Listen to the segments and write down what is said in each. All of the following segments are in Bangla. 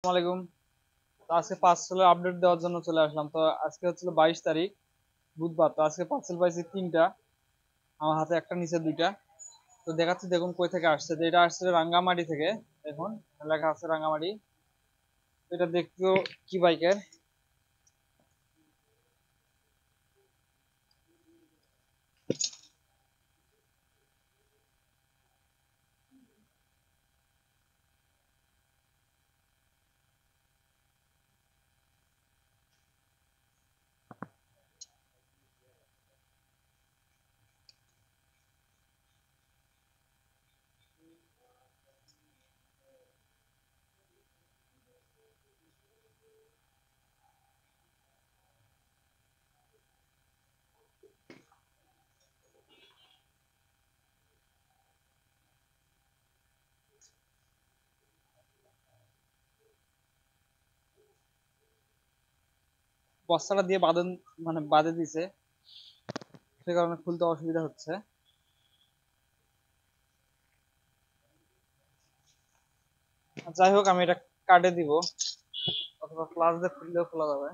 আসসালামাইকুম। তো আজকে পার্সেলের আপডেট দেওয়ার জন্য চলে আসলাম। তো আজকে হচ্ছিল 22 তারিখ, বুধবার। তো আজকে পার্সেল পাইছি তিনটা, আমার হাতে একটা, নিচে দুইটা। তো দেখাচ্ছি, দেখুন কই থেকে আসছে। তো এটা আসছে রাঙ্গামাটি থেকে। দেখুন লেখা আছে রাঙ্গামাটি। তো এটা দেখতেও কি বাইকের। বস্তাটা দিয়ে বাঁধন, মানে বাঁধে দিছে, সে কারণে খুলতে অসুবিধা হচ্ছে। যাই হোক, আমি এটা কাটে দিব, অথবা ক্লাস দিয়ে খুললেও খোলা যাবে।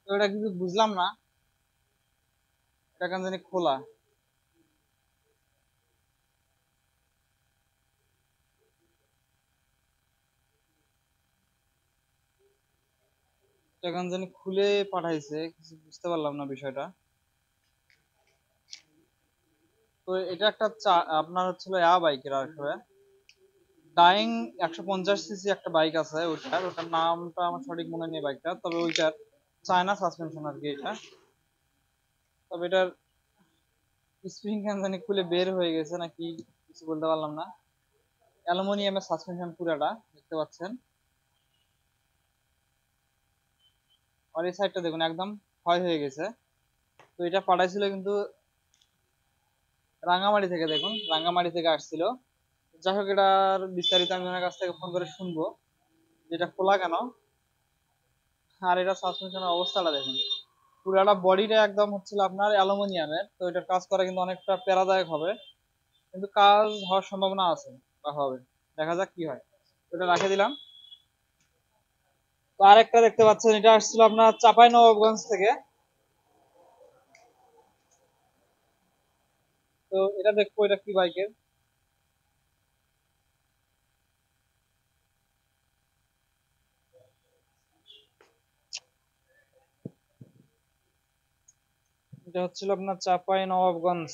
তো এটা কিন্তু বুঝলাম না, এটা কেন জানি খোলা। এটা কেন জানি খুলে পাঠাইছে, কিছু বুঝতে পারলাম না বিষয়টা। তো এটা একটা আপনার হচ্ছিল বাইকের আসলে ডাইং 150 সিসি একটা বাইক আছে। ওটার নামটা আমার সঠিক মনে নেই বাইকটা, তবে ওইটার চায়না সাসপেনশন আর কি এটা। তবে এটার স্প্রিং কেন জানি খুলে বের হয়ে গেছে নাকি, কিছু বলতে পারলাম না। অ্যালুমিনিয়ামের সাসপেনশন পুরাটা দেখতে পাচ্ছেন। আর এই সাইডটা দেখুন একদম ক্ষয় হয়ে গেছে। তো এটা পাঠাইছিল কিন্তু রাঙ্গামাটি থেকে, দেখুন রাঙ্গামাটি থেকে আসছিল। যাই হোক, এটার বিস্তারিত আমি ওনার কাছ থেকে ফোন করে শুনবো, যেটা খোলা কেন। আর এটা সাসপেনশনের অবস্থাটা দেখুন, পুরাটা বডিটা একদম হচ্ছিল আপনার অ্যালুমিনিয়ামের। তো এটার কাজ করা কিন্তু অনেকটা প্যারাদায়ক হবে, কিন্তু কাজ হওয়ার সম্ভাবনা আছে বা হবে। দেখা যাক কি হয়। তো এটা রাখে দিলাম। তো আরেকটা দেখতে পাচ্ছেন, এটা আসছিল আপনার চাঁপাই নবাবগঞ্জ থেকে। তো এটা দেখবো এটা কি বাইকের। এটা হচ্ছিল আপনার চাঁপাই নবাবগঞ্জ।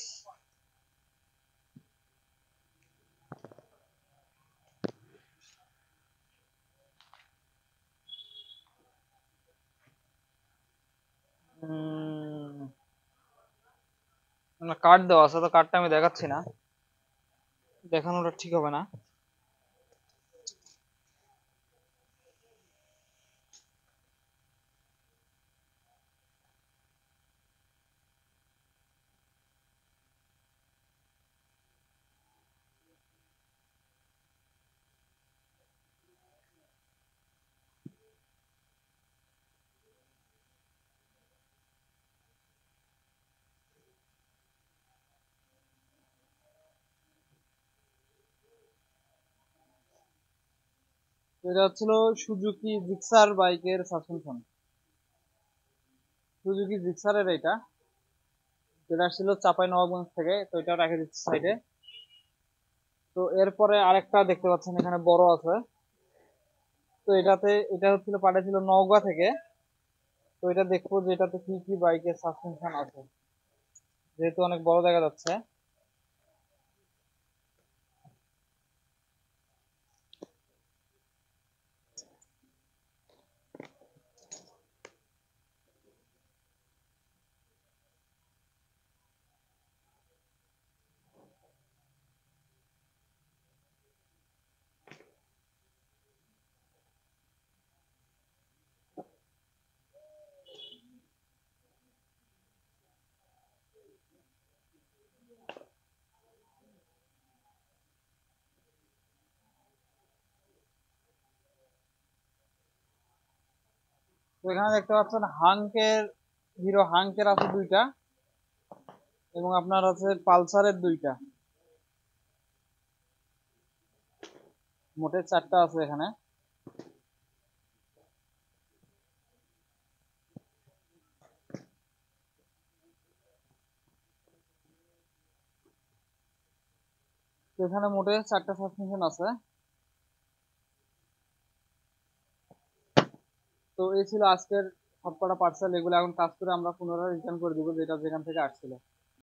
কার্ড দেওয়া আছে, তো কার্ডটা আমি দেখাচ্ছি না, দেখানোটা ঠিক হবে না। তো এটা হচ্ছিল সুজুকি জিক্সার বাইকের সাসপেনশন, সুজুকি জিক্সারের এটা। যেটা আসছিল চাঁপাই নবাবগঞ্জ থেকে, তো এটা রেখে দিচ্ছি সাইডে। তো এরপরে আরেকটা দেখতে পাচ্ছেন এখানে বড় আছে। তো এটা হচ্ছিল পাঠিয়েছিল নওগাঁ থেকে। তো এটা দেখবো যে এটাতে কি কি বাইকের সাসপেনশন আছে, যেহেতু অনেক বড় দেখা যাচ্ছে। তো এখানে দেখতে পাচ্ছেন হাঙ্কের, হিরো হাঙ্কের আছে দুইটা, এবং আপনার আছে পালসারের দুইটা, মোটে চারটা আছে এখানে। তো এখানে মোটে চারটা সাসপেনশন আছে। তো এই ছিল আজকের সবকটা পার্সেল, এগুলো এখন কাজ করে আমরা পুনরায় রিটার্ন করে দিব যেটা যেখান থেকে আসছিল।